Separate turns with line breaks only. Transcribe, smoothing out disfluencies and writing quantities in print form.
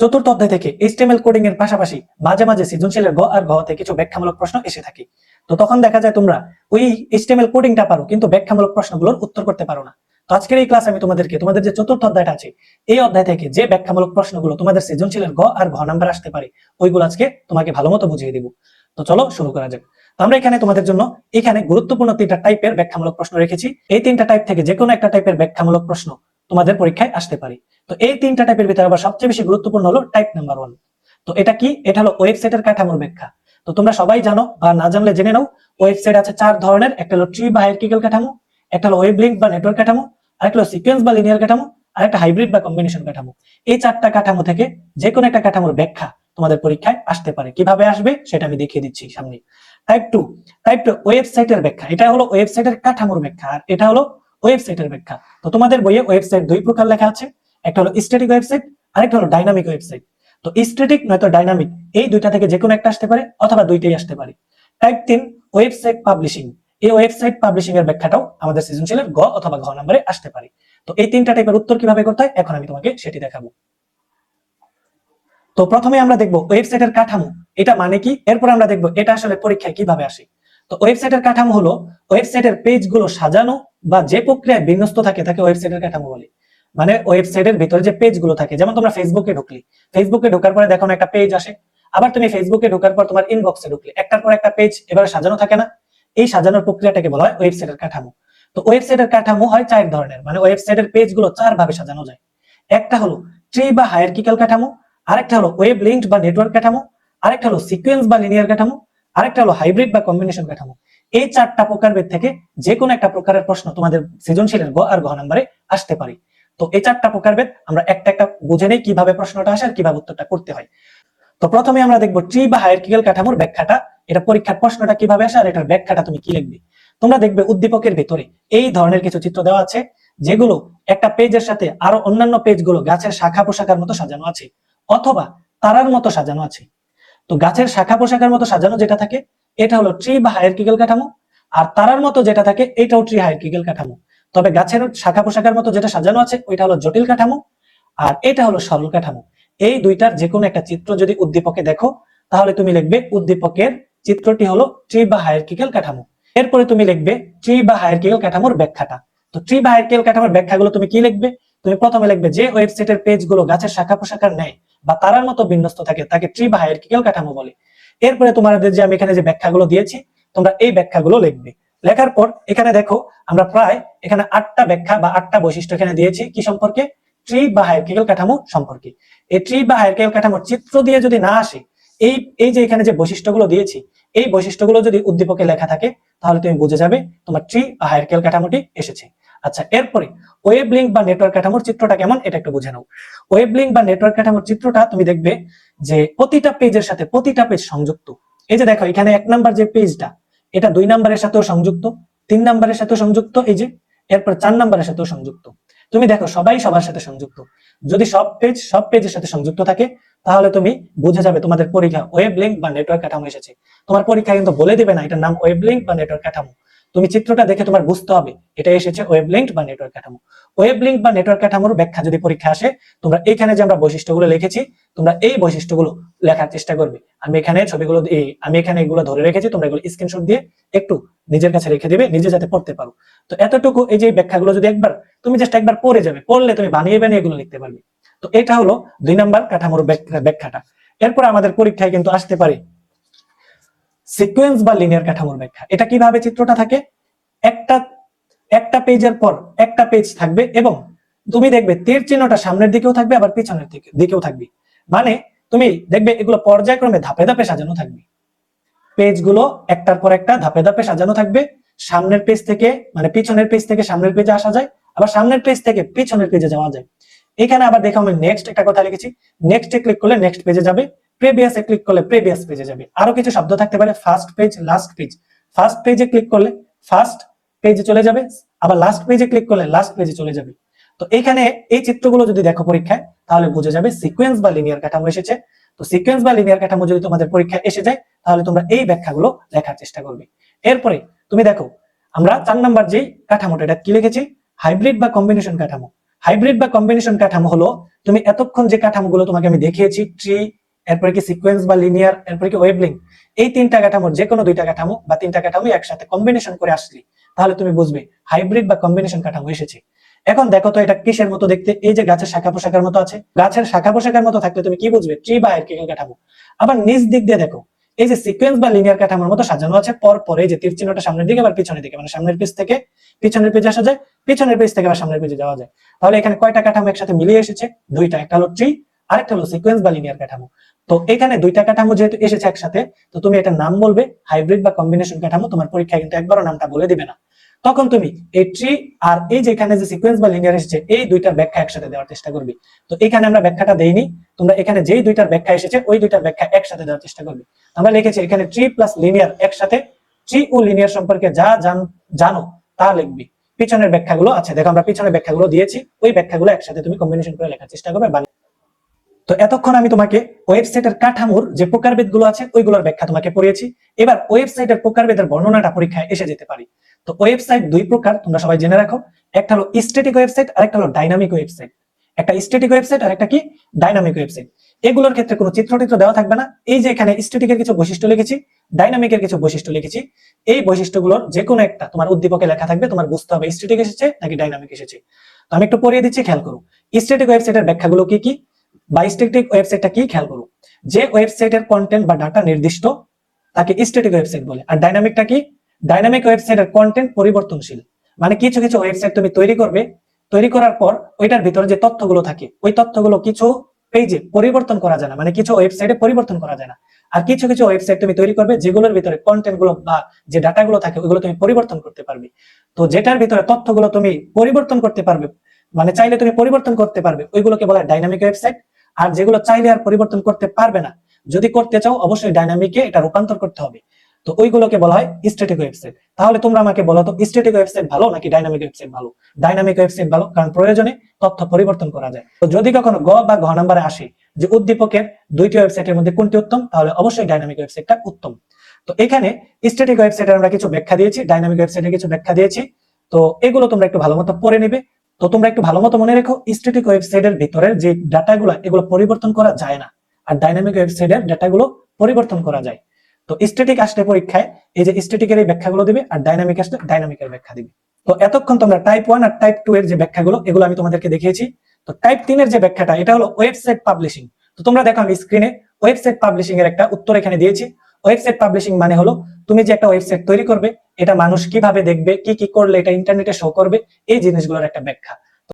চতুর্থ অধ্যায় থেকে এইচটিএমএল কোডিং এর পাশাপাশি মাঝে মাঝে সৃজনশীলের গ আর ঘ থেকে কিছু ব্যাখ্যামূলক প্রশ্ন এসে থাকে। তো তখন দেখা যায় তোমরা ওই এইচটিএমএল কোডিংটা পারো কিন্তু ব্যাখ্যামূলক প্রশ্নগুলোর উত্তর করতে পারো না। তো আজকের এই ক্লাসে আমি তোমাদের যে চতুর্থ অধ্যায়টা আছে এই অধ্যায় থেকে যে ব্যাখ্যামূলক প্রশ্নগুলো তোমাদের সৃজনশীলের গ আর ঘ নাম্বার আসতে পারে ওইগুলো আজকে তোমাকে ভালো মতো বুঝিয়ে দিব। তো চলো শুরু করা যাক। তো আমরা এখানে তোমাদের জন্য এখানে গুরুত্বপূর্ণ 3টা টাইপের ব্যাখ্যামূলক প্রশ্ন রেখেছি। এই 3টা টাইপ থেকে যে কোনো একটা টাইপের ব্যাখ্যামূলক প্রশ্ন তোমাদের পরীক্ষায় আসতে পারে। তো এই 3টা টাইপের ভিতরে আবার সবচেয়ে বেশি গুরুত্বপূর্ণ হলো টাইপ নাম্বার 1। তো এটা কি? এটা হলো ওয়েবসাইটের কাঠামোর ব্যাখ্যা। তো তোমরা সবাই জানো বা না জানলে জেনে নাও, ওয়েবসাইট আছে 4 ধরনের। একটা হলো ট্রি বা হায়ারার্কিক্যাল কাঠামো, একটা হলো ওয়েব লিংক বা নেটওয়ার্ক কাঠামো, আরেকটা হলো সিকোয়েন্স বা লিনিয়ার কাঠামো, আর একটা হাইব্রিড বা কম্বিনেশন কাঠামো। এই 4টা কাঠামো থেকে যে কোনো একটা কাঠামোর ব্যাখ্যা তোমাদের পরীক্ষায় আসতে পারে। কিভাবে আসবে সেটা আমি দেখিয়ে দিচ্ছি সামনে। টাইপ 2 ওয়েবসাইটের ব্যাখ্যা। এটা হলো ওয়েবসাইটের কাঠামোর ব্যাখ্যা আর এটা হলো ওয়েবসাইটের ব্যাখ্যা। তো তোমাদের বইয়ে ওয়েবসাইট 2 প্রকার লেখা আছে, একটা হলো স্ট্যাটিক ওয়েবসাইট, আরেকটা হলো ডাইনামিক ওয়েবসাইট। তো স্ট্যাটিক নয়তো ডাইনামিক এই দুইটা থেকে যে কোনো একটা আসতে পারে অথবা দুইটাই আসতে পারে। Type 3 website publishing. এই ওয়েবসাইট পাবলিশিং এর ব্যাখ্যাটাও আমাদের সৃজনশীলের গ অথবা ঘ নম্বরে আসতে পারে। তো এই 3টা টাইপের উত্তর কিভাবে করতে হয় এখন আমি তোমাকে সেটি দেখাবো। তো প্রথমে আমরা দেখব ওয়েবসাইটের কাঠামো, এটা মানে কি, এরপর আমরা দেখব এটা আসলে পরীক্ষায় কিভাবে আসে। তো ওয়েবসাইটের কাঠামো হলো ওয়েবসাইটের পেজগুলো সাজানো বা যে প্রক্রিয়ায় বিন্যস্ত থাকে তাকে ওয়েবসাইটের কাঠামো বলে। মানে ওয়েবসাইটের ভিতরে যে পেজগুলো থাকে, যেমন তোমরা ফেসবুকে ঢুকলি, ফেসবুকে ঢোকার পরে দেখো একটা পেজ আসে, আবার তুমি ফেসবুকে ঢোকার পর তোমার ইনবক্সে ঢুকলে একটার পর একটা পেজ এবারে সাজানো থাকে না, এই সাজানোর প্রক্রিয়াটাকে বলা হয় ওয়েবসাইটের কাঠামো। তো ওয়েবসাইটের কাঠামো হয় 4 ধরনের, মানে ওয়েবসাইটের পেজগুলো 4 ভাবে সাজানো যায়। একটা হলো ট্রি বা হায়ারার্কিক্যাল কাঠামো, আরেকটা হলো ওয়েব লিংকড বা নেটওয়ার্ক কাঠামো, আরেকটা হলো সিকোয়েন্স বা লিনিয়ার কাঠামো, আরেকটা হলো হাইব্রিড বা কম্বিনেশন কাঠামো। এই 4টা প্রকারভেদ থেকে যে কোনো একটা প্রকারের প্রশ্ন তোমাদের সৃজনশীলের গ আর ঘ নম্বরে আসতে পারে। তো এই 4টা প্রকারভেদ আমরা একটা একটা বুঝে নেই কিভাবে প্রশ্নটা আসে আর কিভাবে উত্তরটা করতে হয়। তো প্রথমে আমরা দেখবো ট্রি বা হায়ারার্কিক্যাল কাঠামোর ব্যাখ্যাটা। এটা পরীক্ষার প্রশ্নটা কিভাবে আসে আর এটার ব্যাখ্যাটা তুমি কি লিখবে। তোমরা দেখবে উদ্দীপকের ভিতরে এই ধরনের কিছু চিত্র দেওয়া আছে, যেগুলো একটা পেজের সাথে আরো অন্যান্য পেজগুলো গাছের শাখা পোশাকার মতো সাজানো আছে অথবা তারার মতো সাজানো আছে। তো গাছের শাখা পোশাকের মতো সাজানো যেটা থাকে এটা হলো ট্রি বা হায়ারার্কিক্যাল কাঠামো, আর তারার মতো যেটা থাকে এটাও ট্রি হায়ারার্কিক্যাল কাঠামো। তবে গাছের শাখা পোশাকের মতো যেটা সাজানো আছে ওইটা হলো জটিল কাঠামো, আর এটা হলো সরল কাঠামো। এই দুইটার যে কোনো একটা চিত্র যদি উদ্দীপকে দেখো তাহলে তুমি লিখবে উদ্দীপকের চিত্রটি হলো ট্রি বা হায়ারার্কিক্যাল কাঠামো। এরপরে তুমি লিখবে ট্রি বা হায়ারার্কিক্যাল কাঠামোর ব্যাখ্যাটা। তো ট্রি বা হায়ারার্কিক্যাল কাঠামোর ব্যাখ্যাগুলো তুমি কি লিখবে? তুমি প্রথমে লিখবে যে ওয়েবসাইটের পেজগুলো গাছের শাখা পোশাকার নেয় বা তারার মতো বিন্যস্ত থাকে তাকে ট্রি বা হায়ারার্কিক্যাল কাঠামো বলে। এরপরে তোমাদের যে আমি এখানে যে ব্যাখ্যাগুলো দিয়েছি তোমরা এই ব্যাখ্যাগুলো লিখবে। লেখার পর এখানে দেখো আমরা প্রায় এখানে 8টা ব্যাখ্যা বা 8টা বৈশিষ্ট্য এখানে দিয়েছি কি সম্পর্কে? ট্রি বা হায়ারার্কিক্যাল কাঠামো সম্পর্কে। এই ট্রি বা হায়ারার্কিক্যাল কাঠামোর চিত্র দিয়ে যদি না আসে, এই যে এখানে যে বৈশিষ্ট্যগুলো দিয়েছি এই বৈশিষ্ট্যগুলো যদি উদ্দীপকে লেখা থাকে তাহলে তুমি বুঝে যাবে তোমার ট্রি বা হায়ারার্কিক্যাল কাঠামোটি এসেছে। আচ্ছা, এরপরে ওয়েব লিংক বা নেটওয়ার্ক কাঠামোর চিত্রটা কেমন এটা একটু বুঝে নাও। ওয়েব লিংক বা নেটওয়ার্ক কাঠামোর চিত্রটা তুমি দেখবে যে প্রতিটা পেজের সাথে প্রতিটা পেজ সংযুক্ত। এই যে দেখো এখানে 1 নাম্বার যে পেজটা এটা 2 নাম্বারের সাথেও সংযুক্ত, 3 নাম্বারের সাথেও সংযুক্ত, এই যে এরপর 4 নাম্বারের সাথেও সংযুক্ত। তুমি দেখো সবাই সবার সাথে সংযুক্ত। যদি সব পেজের সাথে সংযুক্ত থাকে তাহলে তুমি বুঝে যাবে তোমাদের পরীক্ষা ওয়েব লিংক বা নেটওয়ার্ক কাঠামো এসেছে। তোমার পরীক্ষা কিন্তু বলে দিবে না এটার নাম ওয়েব লিংক বা নেটওয়ার্ক কাঠামো, তুমি চিত্রটা দেখে তোমার বুঝতে হবে এটা এসেছে ওয়েব লিংক বা নেটওয়ার্ক কাঠামো। ওয়েব লিংক বা নেটওয়ার্ক কাঠামোর ব্যাখ্যা যদি পরীক্ষা আসে তোমরা এখানে যে আমরা বৈশিষ্ট্যগুলো লিখেছি তোমরা এই বৈশিষ্ট্যগুলো লেখার চেষ্টা করবে। আমি এখানে ছবিগুলো আমি এখানে এগুলো ধরে রেখেছি, তোমরা এগুলো স্ক্রিনশট দিয়ে একটু নিজের কাছে রেখে দিবে নিজে যাতে পড়তে পারো। তো এতটুকু এই যে ব্যাখ্যাগুলো যদি তুমি জাস্ট একবার পড়ে যাবে, পড়লে তুমি বানিয়ে বানিয়ে এগুলো লিখতে পারবে। তো এটা হলো 2 নাম্বার কাঠামোর ব্যাখ্যাটা। এরপর আমাদের পরীক্ষায় কিন্তু আসতে পারে সিকোয়েন্স বা লিনিয়ার কাঠামোর ব্যাখ্যা। এটা কিভাবে চিত্রটা থাকে? একটা পেজের পর একটা পেজ থাকবে এবং তুমি দেখবে তীর চিহ্নটা সামনের দিকেও থাকবে আবার পিছনের দিকেও থাকবে। মানে তুমি দেখবে এগুলো পর্যায়ক্রমে ধাপে ধাপে সাজানো থাকবে। পেজগুলো একটার পর একটা ধাপে ধাপে সাজানো থাকবে। সামনের পেজ থেকে মানে পিছনের পেজ থেকে সামনের পেজে আসা যায়, আবার সামনের পেজ থেকে পিছনের পেজে যাওয়া যায়। এখানে আবার দেখো আমি নেক্সট একটা কথা লিখেছি, নেক্সটে ক্লিক করলে নেক্সট পেজে যাবে, প্রিভিয়াসে ক্লিক করলে প্রিভিয়াস পেজে যাবে। আরো কিছু শব্দ থাকতে পারে first page, last page. First পেজে ক্লিক করলে ফার্স্ট পেজে চলে যাবে, আবার লাস্ট পেজে ক্লিক করলে লাস্ট পেজে চলে যাবে। তো এখানে এই চিত্রগুলো যদি দেখো পরীক্ষায় তাহলে বুঝে যাবে সিকোয়েন্স বা লিনিয়ার কাঠামো এসেছে। তো সিকোয়েন্স বা লিনিয়ার কাঠামো যদি তোমাদের পরীক্ষায় এসে যায় তাহলে তোমরা এই ব্যাখ্যাগুলো লেখার চেষ্টা করবে। এরপরে তুমি দেখো আমরা 4 নাম্বার যে কাঠামোটা এটা কি লিখেছি? হাইব্রিড বা কম্বিনেশন কাঠামো। হাইব্রিড বা কম্বিনেশন কাঠামো হলো তুমি এতক্ষণ যে কাঠামোগুলো তোমাকে আমি দেখিয়েছি, ট্রি, এরপরে কি সিকোয়েন্স বা লিনিয়ার, এরপরে কি ওয়েভ লিঙ্ক, এই তিনটা কাঠামোর যে কোনো দুইটা কাঠামো বা তিনটা কাঠামো একসাথে কম্বিনেশন করে আসলি তাহলে তুমি বুঝবে হাইব্রিড বা কম্বিনেশন কাঠামো এসেছে। এখন দেখো তো এটা কিসের মতো দেখতে, এই যে গাছের শাখা পোশাকের মতো আছে, গাছের শাখা পোশাকের মতো থাকলে তুমি কি বুঝবে, ট্রি বা হায়ারার্কিক্যাল কাঠামো। আবার নিচ দিক দিয়ে দেখো, এই যে সিকোয়েন্স বা লিনিয়ার কাঠামোর মতো সাজানো আছে, পর পরে যে তীর চিহ্নটা সামনের দিকে আবার পিছনের দিকে, মানে সামনের পেজ থেকে পিছনের পেজে আসা যায়, পিছনের পেজ থেকে আবার সামনের পেজে যাওয়া যায়। তাহলে এখানে কয়টা কাঠামো একসাথে মিলিয়ে এসেছে, দুইটা, একটা হলো ট্রি আরেকটা হলো সিকোয়েন্স বা লিনিয়ার কাঠামো। তো এখানে দুইটা কাঠামো যেহেতু এসেছে একসাথে, তো তুমি এটার নাম বলবে হাইব্রিড বা কম্বিনেশন কাঠামো। তোমার পরীক্ষায় কিন্তু একবারও নামটা বলে দিবে না। তখন তুমি এই ট্রি আর এই যে এখানে যে সিকোয়েন্স বা লিনিয়ার এসেছে এই দুইটার ব্যাখ্যা একসাথে দেওয়ার চেষ্টা করবে। তো এখানে আমরা ব্যাখ্যাটা দেইনি, তোমরা এখানে যেই দুইটার ব্যাখ্যা এসেছে ওই দুইটার ব্যাখ্যা একসাথে দেওয়ার চেষ্টা করবে। আমরা লিখেছি এখানে ট্রি প্লাস লিনিয়ার একসাথে, ট্রি ও লিনিয়ার সম্পর্কে যা জানো তা লিখবি। পিছনের ব্যাখ্যাগুলো আছে, দেখো আমরা পিছনের ব্যাখ্যাগুলো দিয়েছি, ওই ব্যাখ্যাগুলো একসাথে তুমি কম্বিনেশন করে লেখার চেষ্টা করবে। তো এতক্ষণ আমি তোমাকে ওয়েবসাইটের কাঠামোর যে প্রকারভেদ গুলো আছে ওইগুলোর ব্যাখ্যা তোমাকে পড়িয়েছি। এবার ওয়েবসাইটের প্রকারভেদের বর্ণনাটা পরীক্ষায় এসে যেতে পারে। তো ওয়েবসাইট দুই প্রকার, তোমরা সবাই জেনে রাখো। একটা হলো স্ট্যাটিক ওয়েবসাইট আর একটা হলো ডাইনামিক ওয়েবসাইট। একটা স্ট্যাটিক ওয়েবসাইট আর একটা কি ডাইনামিক ওয়েবসাইট। এগুলোর ক্ষেত্রে কোনো চিত্র দেওয়া থাকবে না। এই যে এখানে স্ট্যাটিকের কিছু বৈশিষ্ট্য লিখেছি, ডাইনামিকের কিছু বৈশিষ্ট্য লিখেছি, এই বৈশিষ্ট্যগুলোর যে কোনো একটা তোমার উদ্দীপকে লেখা থাকবে, তোমার বুঝতে হবে স্ট্যাটিক এসেছে নাকি ডাইনামিক এসেছে। তো আমি একটু পড়িয়ে দিচ্ছি, খেয়াল করো স্ট্যাটিক ওয়েবসাইটের ব্যাখ্যাগুলো কি কি বা স্ট্যাটিক ওয়েবসাইটটা কি, খেয়াল করো। যে ওয়েবসাইটের কন্টেন্ট বা ডাটা নির্দিষ্ট তাকে স্ট্যাটিক ওয়েবসাইট বলে। আর ডাইনামিকটা কি, ডাইনামিক ওয়েবসাইটের কন্টেন্ট পরিবর্তনশীল। মানে কিছু কিছু ওয়েবসাইট তুমি তৈরি করবে, তৈরি করার পর ওইটার ভিতরে যে তথ্যগুলো থাকে ওই তথ্যগুলো কিছু পেজে পরিবর্তন করা যায় না, মানে কিছু ওয়েবসাইটে পরিবর্তন করা যায় না। আর কিছু কিছু ওয়েবসাইট তুমি তৈরি করবে যেগুলোর ভিতরে কন্টেন্ট গুলো বা যে ডাটাগুলো থাকে ওইগুলো তুমি পরিবর্তন করতে পারবে। তো যেটার ভিতরে তথ্যগুলো তুমি পরিবর্তন করতে পারবে, মানে চাইলে তুমি পরিবর্তন করতে পারবে, ওইগুলোকে বলা হয় ডাইনামিক ওয়েবসাইট। আর যেগুলো চাইলে আর পরিবর্তন করতে পারবে না, যদি করতে চাও অবশ্যই ডাইনামিকে এটা রূপান্তর করতে হবে, তো ওইগুলোকে বলা হয় স্ট্যাটিক ওয়েবসাইট। তাহলে তোমরা আমাকে বলো তো স্ট্যাটিক ওয়েবসাইট ভালো নাকি ডাইনামিক ওয়েবসাইট ভালো? ডাইনামিক ওয়েবসাইট ভালো, কারণ প্রয়োজনে তথ্য পরিবর্তন করা যায়। তো যদি কখনো গ বা ঘ নাম্বারে আসে যে উদ্দীপকের দুইটি ওয়েবসাইটের মধ্যে কোনটি উত্তম, তাহলে অবশ্যই ডাইনামিক ওয়েবসাইটটা উত্তম। তো এখানে স্ট্যাটিক ওয়েবসাইটের আমরা কিছু ব্যাখ্যা দিয়েছি, ডাইনামিক ওয়েবসাইটের কিছু ব্যাখ্যা দিয়েছি। তো এগুলো তোমরা একটু ভালো মতো পড়ে নিবে। তো তোমরা একটু ভালো মতো মনে রেখো, স্ট্যাটিক ওয়েবসাইটের ভিতরের যে ডাটাগুলো এগুলো পরিবর্তন করা যায় না, আর ডাইনামিক ওয়েবসাইটের ডাটাগুলো পরিবর্তন করা যায়। তো স্ট্যাটিক আসলে পরীক্ষায় এই যে স্ট্যাটিকের এই ব্যাখ্যাগুলো দিবে, আর ডাইনামিক আসলে ডাইনামিকের ব্যাখ্যা দিবে। তো এতক্ষণ তোমরা টাইপ 1 আর টাইপ 2 এর যে ব্যাখ্যাগুলো এগুলো আমি তোমাদেরকে দেখিয়েছি। তো টাইপ 3 এর যে ব্যাখ্যাটা এটা হলো ওয়েবসাইট পাবলিশিং। তো তোমরা দেখো আমি স্ক্রিনে ওয়েবসাইট পাবলিশিং এর একটা উত্তর এখানে দিয়েছি। ওয়েবসাইট পাবলিশিং মানে হলো তুমি যে একটা ওয়েবসাইট তৈরি করবে, এটা মানুষ কিভাবে দেখবে, কি কি করলে এটা ইন্টারনেটে শো করবে, এই জিনিসগুলোর একটা ব্যাখ্যা।